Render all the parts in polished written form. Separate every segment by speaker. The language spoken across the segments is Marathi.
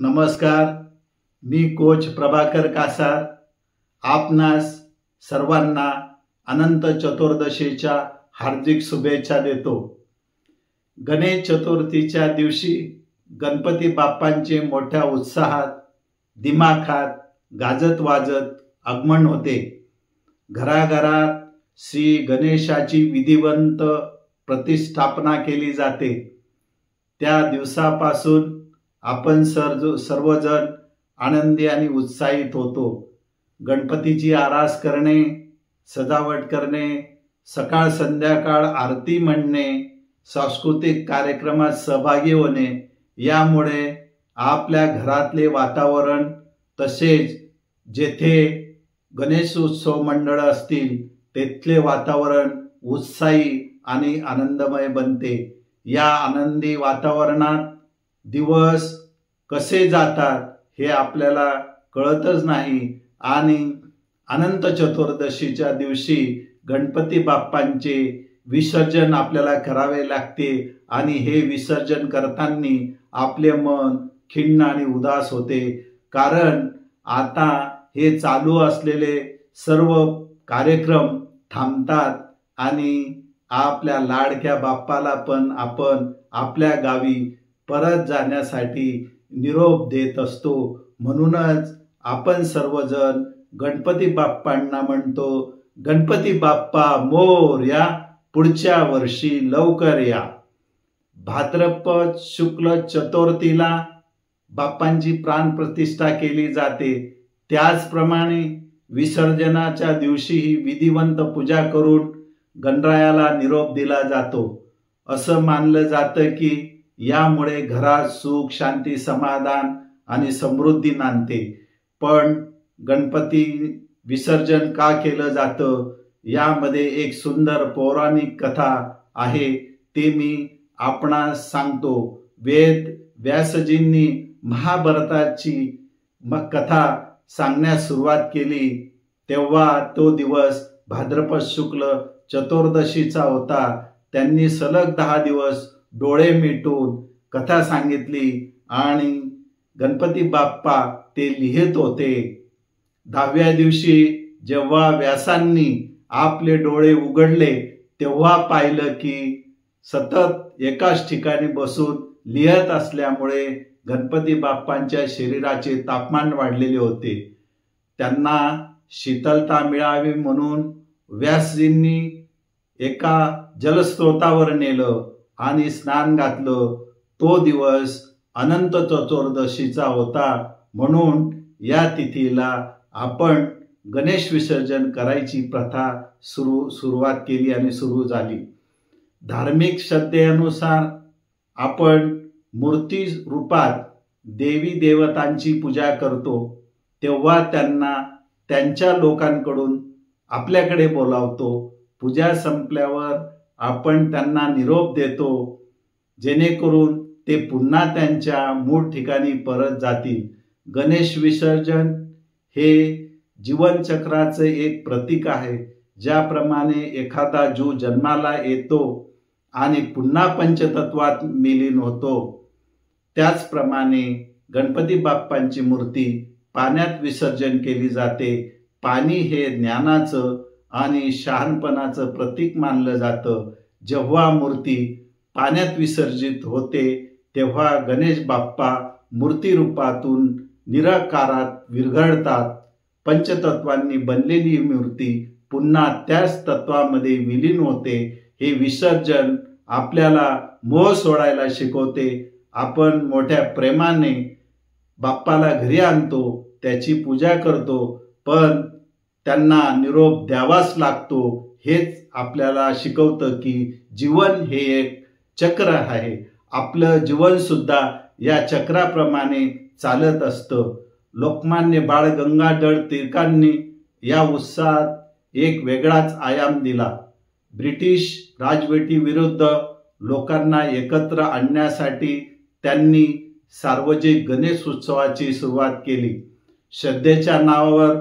Speaker 1: नमस्कार. मी कोच प्रभाकर कासार आपणास सर्वांना अनंत चतुर्दशीच्या हार्दिक शुभेच्छा देतो. गणेश चतुर्थीच्या दिवशी गणपती बाप्पांचे मोठ्या उत्साहात दिमाखात गाजत वाजत आगमन होते. घराघरात श्री गणेशाची विधिवंत प्रतिष्ठापना केली जाते. त्या दिवसापासून आपण सर्वजण आनंदी आणि उत्साहित होतो. गणपतीची आरास करणे, सजावट करणे, सकाळ संध्याकाळ आरती म्हणणे, सांस्कृतिक कार्यक्रमात सहभागी होणे, यामुळे आपल्या घरातले वातावरण तसेच जेथे गणेशोत्सव मंडळ असतील तेथले वातावरण उत्साही आणि आनंदमय बनते. या आनंदी वातावरणात दिवस कसे जातात हे आपल्याला कळतच नाही आणि अनंत चतुर्दशीच्या दिवशी गणपती बाप्पांचे विसर्जन आपल्याला करावे लागते आणि हे विसर्जन करताना आपले मन खिन्न आणि उदास होते. कारण आता हे चालू असलेले सर्व कार्यक्रम थांबतात आणि आपल्या लाडक्या बाप्पाला पण आपण आपल्या गावी परत जाण्यासाठी निरोप देत असतो. म्हणूनच आपण सर्वजण गणपती बाप्पांना म्हणतो, गणपती बाप्पा मोरया, पुढच्या वर्षी लवकर या. भाद्रपद शुक्ल चतुर्थीला बाप्पांची प्राणप्रतिष्ठा केली जाते. त्याचप्रमाणे विसर्जनाच्या दिवशीही विधिवंत पूजा करून गणरायाला निरोप दिला जातो. असं मानलं जातं की यामुळे घरात सुख, शांती, समाधान आणि समृद्धी नांदते. पण गणपती विसर्जन का केलं जातं यामध्ये एक सुंदर पौराणिक कथा आहे, ते मी आपणास सांगतो. वेद व्यासजींनी महाभारताची कथा सांगण्यास सुरुवात केली तेव्हा तो दिवस भाद्रपद शुक्ल चतुर्दशीचा होता. त्यांनी सलग 10 दिवस डोळे मिटून कथा सांगितली आणि गणपती बाप्पा ते लिहित होते. 10व्या दिवशी जेव्हा व्यासांनी आपले डोळे उघडले तेव्हा पाहिलं की सतत एकाच ठिकाणी बसून लिहत असल्यामुळे गणपती बाप्पांच्या शरीराचे तापमान वाढलेले होते. त्यांना शीतलता मिळावी म्हणून व्यासजींनी एका जलस्रोतावर नेलं आणि स्नान घातलं. तो दिवस अनंत चतुर्दशीचा होता. म्हणून या तिथीला आपण गणेश विसर्जन करायची प्रथा सुरुवात केली आणि सुरू झाली. धार्मिक श्रद्धेनुसार आपण मूर्ती रूपात देवी देवतांची पूजा करतो. तेव्हा त्यांना त्यांच्या लोकांकडून आपल्याकडे बोलावतो. पूजा संपल्यावर आपण त्यांना निरोप देतो जेणेकरून ते पुन्हा त्यांच्या मूळ ठिकाणी परत जातील. गणेश विसर्जन हे जीवनचक्राचे एक प्रतीक आहे. ज्याप्रमाणे एखादा जीव जन्माला येतो आणि पुन्हा पंचतत्वात विलीन होतो, त्याचप्रमाणे गणपती बाप्पांची मूर्ती पाण्यात विसर्जन केली जाते. पाणी हे ज्ञानाचं आणि शहाणपणाचं प्रतीक मानलं जातं. जेव्हा मूर्ती पाण्यात विसर्जित होते तेव्हा गणेश बाप्पा मूर्ती रूपातून निराकारात विरघळतात. पंचतत्वांनी बनलेली मूर्ती पुन्हा त्याच तत्वामध्ये विलीन होते. हे विसर्जन आपल्याला मोह सोडायला शिकवते. आपण मोठ्या प्रेमाने बाप्पाला घरी आणतो, त्याची पूजा करतो, पण त्यांना निरोप द्यावाच लागतो. हेच आपल्याला शिकवतं की जीवन हे एक चक्र आहे. आपलं जीवन सुद्धा या चक्राप्रमाणे चालत असतं. लोकमान्य बाळ गंगाधर टिळकांनी या उत्साहात एक वेगळाच आयाम दिला. ब्रिटिश राजवटीविरुद्ध लोकांना एकत्र आणण्यासाठी त्यांनी सार्वजनिक गणेश उत्सवाची सुरुवात केली. श्रद्धेच्या नावावर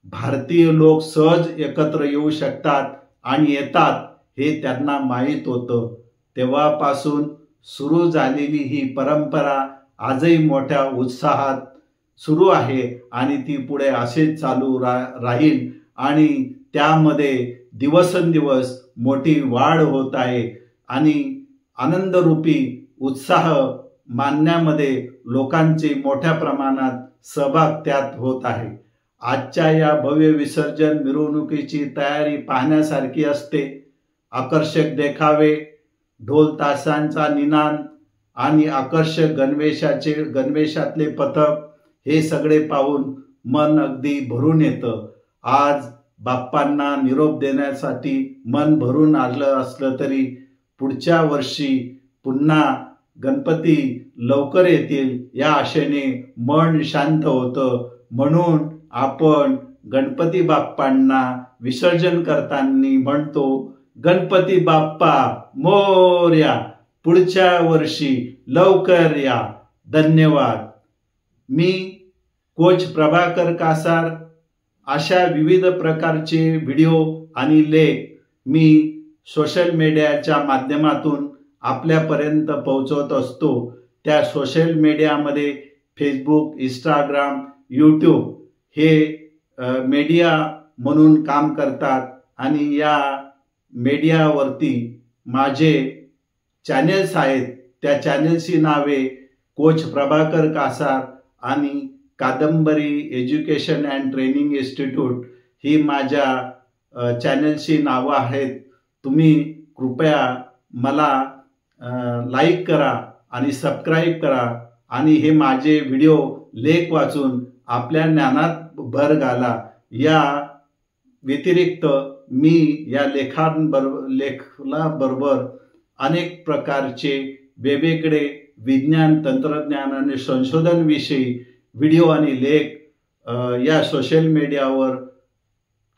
Speaker 1: भारतीय लोक सहज एकत्र येऊ शकतात आणि येतात हे त्यांना माहीत होतं. तेव्हापासून सुरू झालेली ही परंपरा आजही मोठ्या उत्साहात सुरू आहे आणि ती पुढे असेच चालू राहील आणि त्यामध्ये दिवसेंदिवस मोठी वाढ होत आहे आणि आनंदरूपी उत्साह मानण्यामध्ये लोकांचे मोठ्या प्रमाणात सहभाग त्यात होत आहे. आजच्या या भव्य विसर्जन मिरवणुकीची तयारी पाहण्यासारखी असते. आकर्षक देखावे, ढोल ताशांचा निनाद आणि आकर्षक गणवेशातले पथक हे सगळे पाहून मन अगदी भरून येतं. आज बाप्पांना निरोप देण्यासाठी मन भरून आलं असलं तरी पुढच्या वर्षी पुन्हा गणपती लवकर येतील या आशेने मन शांत होतं. म्हणून आपण गणपती बाप्पांना विसर्जन करताना म्हणतो, गणपती बाप्पा मोरया, पुढच्या वर्षी लवकर या. धन्यवाद. मी कोच प्रभाकर कासार. अशा विविध प्रकारचे व्हिडिओ आणि लेख मी सोशल मीडियाच्या माध्यमातून आपल्यापर्यंत पोहोचवत असतो. त्या सोशल मीडियामध्ये फेसबुक, इंस्टाग्राम, यूट्यूब हे मीडिया म्हणून काम करतात आणि या मीडियावरती माझे चॅनेल्स आहेत. त्या चॅनेल्सची नावे कोच प्रभाकर कासार आणि कादंबरी एज्युकेशन अँड ट्रेनिंग इन्स्टिट्यूट ही माझ्या चॅनेल्सची नावं आहेत. तुम्ही कृपया मला लाईक करा आणि सबस्क्राईब करा आणि हे माझे व्हिडिओ लेख वाचून आपल्या ज्ञानात भर घाला. या व्यतिरिक्त मी या लेखाबरोबर अनेक प्रकारचे वेगवेगळे विज्ञान, तंत्रज्ञान आणि संशोधनविषयी व्हिडिओ आणि लेख या सोशल मीडियावर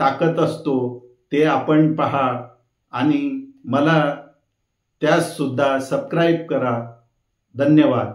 Speaker 1: टाकत असतो. ते आपण पहा आणि मला त्यास सुद्धा सबस्क्राईब करा. धन्यवाद.